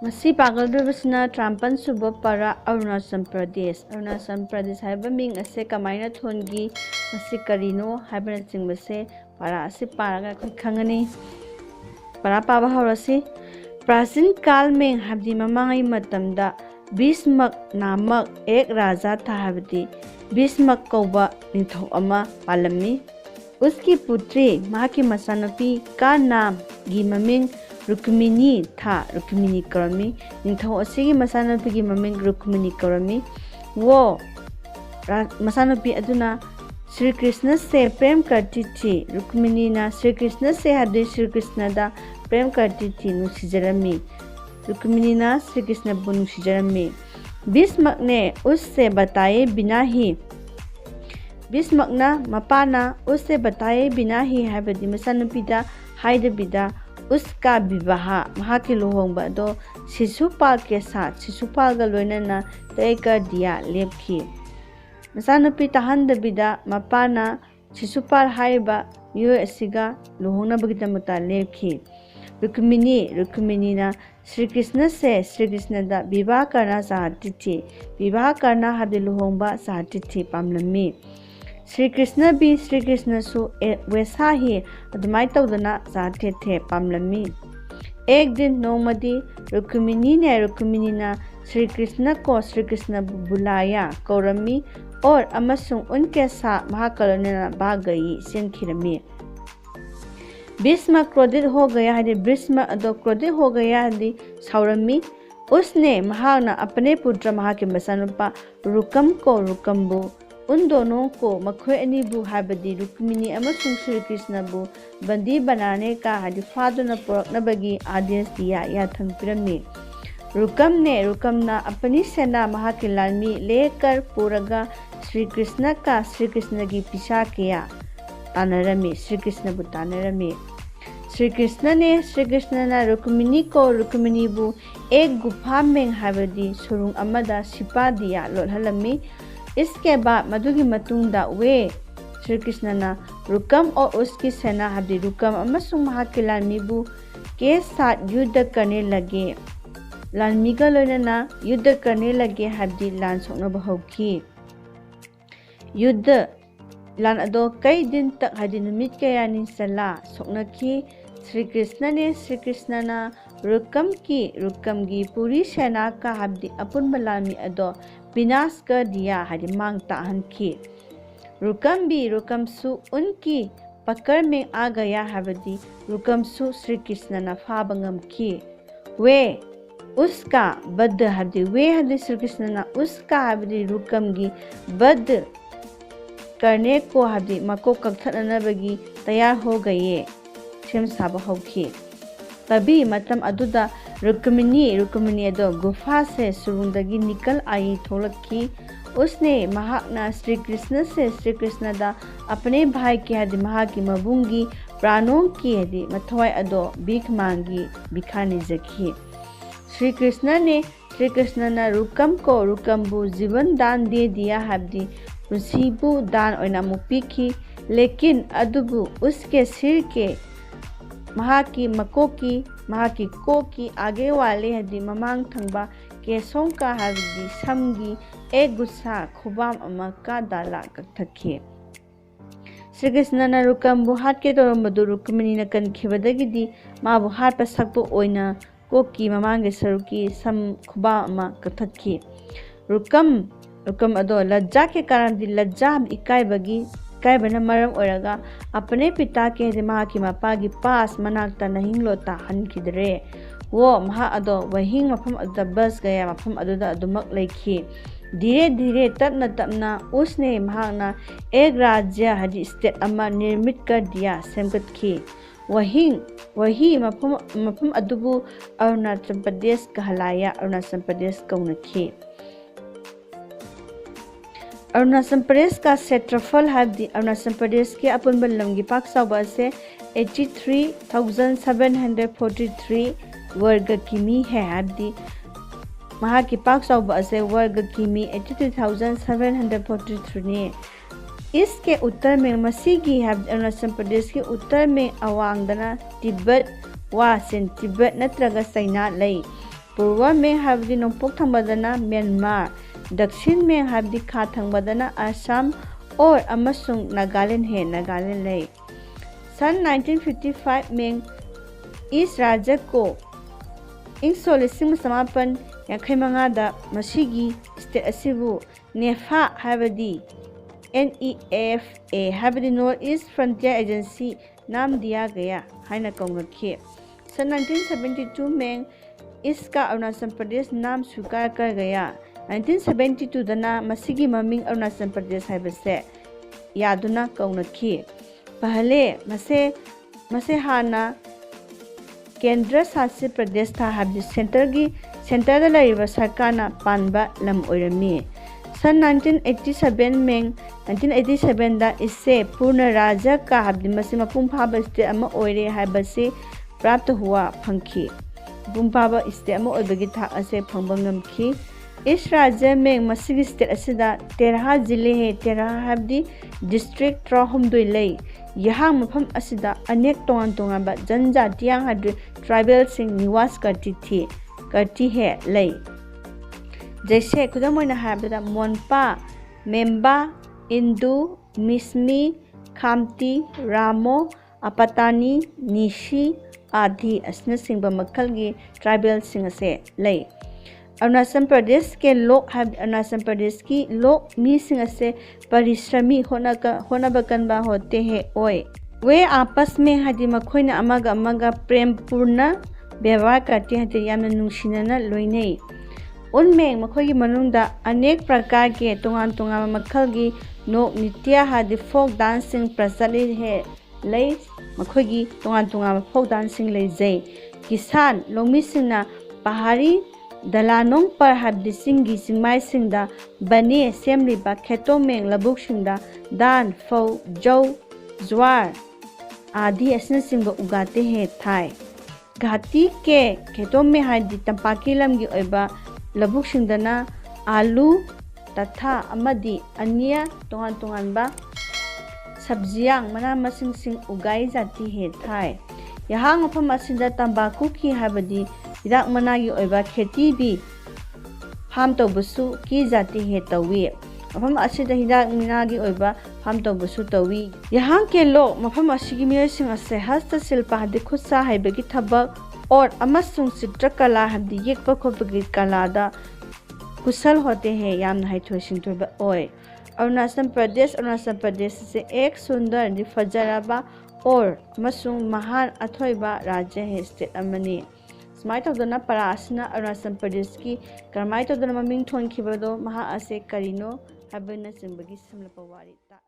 पागलना 53 सूब पारा अरुणाचल प्रदेश है मिंग असे कमायना थोनगी करीनो है पारा से पारा खंगनी पारा पाबा हौरसी प्राचीन काल में हबदी ममांगई मतमदा भीष्मक नामक एक राजा था हबदी भीष्मक कौबा निथौ अमा पालमी उसकी पुत्री माँ की मसानपी का नाम गी ममिंग रुक्मिणी था रुक्मिणी कौरमी निथौ असिगी मसानपी की ममिंग रुक्मिणी कौरमी वो मसानपी अदुना श्री कृष्ण से प्रेम करती थी रुक्मिणी ना श्री कृष्ण से हबदी श्री कृष्ण दा प्रेम करती थी नुसिजरमी रुक्मिणी ना श्री कृष्ण बु नुसिजरमी भीष्मक ने उससे बताए बिना ही भीष्मकना मपाना उससे बताए बिना ही है मसानुपीदा हाइदबिदा उसका विवाह वहाँ के लुहोंबा दो शिशुपाल के साथ शिशुपाल का लोइनना तय कर दिया लेपखी मसानुपी तहंदबिदा मपाना शिशुपाल हाइबा मियोय असिगा लुहोंगनबगिदमता लेपखी रुक्मिणी ना श्री कृष्ण से श्री कृष्ण दा विवाह करना चाहती थी विवाह करना हदे लुहोंबा चाहती थी पामलमी श्री कृष्ण भी श्री कृष्ण सु वैसा ही अदमाई तौदना चाहते थे पामलमी एक दिन नौमदी रुक्मिणी ना श्री कृष्ण को श्री कृष्ण बुलाया कौरमी और अमसुंग उनके साथ महाकलना भाग गई सेनखिरमी भीष्म क्रोधित हो गया है भीष्म अदो क्रोधित हो गया है सौरमी उसने महाना अपने पुत्र महा के मसानुपा रुकम को रुकम्बु उन दोनों को मखोय अनिबु हाबदी रुक्मिणी अमसुंग श्री कृष्ण बु बंदी बनाने का हदि फादुना पुरकनबगी आदेश दिया याथंग पिरमी रुकमना अपनी सेना महा के लालमी लेकर पूरगा श्री कृष्ण की पीछा किया तानरमी श्री कृष्ण बु तानरमी श्री कृष्ण ना रुक्मिणी को रुक्मिणी बु एक गुफा में हाबदी सुरुंग अमदा सिपा दिया लोलहलमी इसके बाद मधुगी मतुंगदा वे श्री कृष्ण ना रुकम और उसकी सेना हाबदी रुकम अमसुंग महा के लालमी बु के साथ युद्ध करने लगे लालमी का लोइनना युद्ध करने लगे हाबदी लान सोकनबा हौखी युद्ध लान अदो कई दिन तक हदी नुमित कयानी सला सोकनखी श्री कृष्ण ना रुकम की पूरी सेना का हबदी अपुन बलामी अदो विनाश कर दिया हदी मांग ताहनखी रुकम सु उनकी पकड़ में आ गया हबदी रुकम सु श्री कृष्ण ना फाबंगम की वे उसका बद्ध हबदी वे हदी श्री कृष्ण ना उसका हबदी रुकम की बद्ध करने को हबदी मको कक्थनबगी तैयार हो गए सेम साबा हौखी तभी मतलब अदुदा रुक्मिणी अदो गुफा से सुरुंदगी निकल आई थोलकी उसने महाकना श्री कृष्ण दा अपने भाई के हदी महा की मबुंगी प्राणों की हदी मथवाई अदो भीख मांगी भिखानी जखी श्री कृष्ण ना रुकम्बु जीवन दान दे दिया हबदी रुसीबु दान ओइना मुपीखी लेकिन अदुबु उसके सिर के महा की को की आगे वाले हदी ममांग थंगबा केसों का हबदी समगी एक गुस्सा खुबाम अमा का दाला कथखी श्री कृष्ण ना रुकम्बु हाथ के तोरमबदु रुक्मिणी ना कनखिबदगिदी माबु हाथ पसकपु ओइना कोकी ममांगे सरुकी सम खुबाम अमा कथखी रुकम अदो लज्जा के कारण दी लज्जा इकायबना मरम ओरगा अपने पिता के महा की मपा की पास मनाकता नहिंगलोता हनखिदरे वो महा अदो वहिंग मफम अदुदा बस गया मफम अदुदा अदुमक लेखी धीरे तपना उसने महाना एक राज्य हदी स्टेट अमा निर्मित कर दिया सेमगतखी वही मफम अदुबु अरुणाचल प्रदेश कहलाया अरुणाचल प्रदेश कौनखी अरुणाचल प्रदेश का क्षेत्रफल है अरुणाचल प्रदेश के अपुनब लमगी पाक साउबा से 83,743 वर्ग किमी है हदी महा की पाक साउबा से वर्ग किमी 83,743 ने इसके उत्तर में मसीगी अरुणाचल प्रदेश के उत्तर में अवांगदना तिब्बत वासिन तिब्बत नत्रगा चाइना लई पूर्व मेंग हाबदी नोंपोक थंबदना म्यांमार, दक्षिण मेंग हाबदी खा थंबदना असम और अमसुंग नागालैंड है नागालैंड ले। सन 1955 में ईस्ट राज्य को इंग सोलिसिंग समापन यांखैमंगादा मसीगी स्टेट असिबु नेफा हाबदी NEFA हाबदी नॉर्थ ईस्ट फ्रंटियर एजेंसी नाम दिया गया हाइना कौनखे। सन 1972 में इसका अरुणाचल प्रदेश नाम स्वीकार कर गया। 1972 दना मसीगी ममिंग अरुणाचल प्रदेश हाबसे यादुना कौनखी। पहले मसे हाना केंद्र शासित प्रदेश था हाबदी सेंटर लैरिबा सरकारना पानबा लम ओइरमी। सन 1987 में 1987 दा इसे पूर्ण राज्य का हाबदी मसी मपुंग फाबा स्टेट अमा ओइरे हाबसे प्राप्त हुआ फंखी। मपुंग फाबा स्टेट अमा ओइबगी था असे फंबंगमखी। इस राज्य में मसीगी स्टेट असिदा 13 जिले है। 13 हाबदी डिस्ट्रिक्ट 3 लई। यहाँ मफम असिदा अनेक तोंगान तोंगानबा जनजातियां हाबदी ट्राइबल सिंह निवास करती है लई। जैसे खुदम ओइना हाबदा मोनपा, मेंबा, इंदू, मिसमी, खामती, रामो, अपतानी, निशी आदि असनसिंबा मखलगी ट्राइबल सिंह से लई। अरुणाचल प्रदेश के लोग अरुणाचल प्रदेश की लोग मीसिंग से परिश्रमी होनबा कनबा होते हैं ओए। वे आपस में हादि मखोइना अमगा अमगा प्रेम पूर्ण व्यवहार करते हैं यामना नुंसिनना लोइनै। उनमें मखोगी मनुंगदा अनेक प्रकार के तोंगान तोंगान मखलगी नोक नृत्य हादि फोक डांसिंग प्रचलित है लई। मखोगी तोंगान तोंगान फोक डांसिंग लेजै। किसान लोमिसिंगना पहाड़ी दलानोंग पर हाबदी सिंगी सिंगमाई सिंगदा बने सेमलिबा खेतों में लबुक सिंगदा दान, फौ, जौ, ज्वार आदि असना सिंग उगाते हैं थाई। घाटी के खेतों में हादि तंपाकी लमगी ओइबा लबुक सिंगदना आलू तथा अमदी अन्य तोंगान तोंगानबा सब्जियां मना मसिंग सिंग उगाई जाती है थाई। यहाँ मफम असिदा तंबाकू की हाबदी हिदाक मनागी ओइबा खेती भी फार्म तौबसु की जाती है तौवी। मफम असिदा हिदाक मनागी ओइबा फार्म तौबसु तौवी। यहाँ के लोग मफम असिगी मियोइसिंग असे हस्तशिल्प हाबदी खुदसा हाइबगी थबक और अमसुंग चित्रकला हाबदी येकपा खोपगी कलादा कुशल होते हैं यामना हाइथोइ सिंथोइबा ओइ। अरुणाचल प्रदेश से एक सुंदर फजरबा और मसुंग महान अथोइबा राज्य है स्टेट अमनी। स्माई तौदना परा असना अरुणाचल प्रदेश की करमाई तौदना ममिंग थोनखिबदो महा असे करिनो हाबना सिंबगी समलपा वारी ता।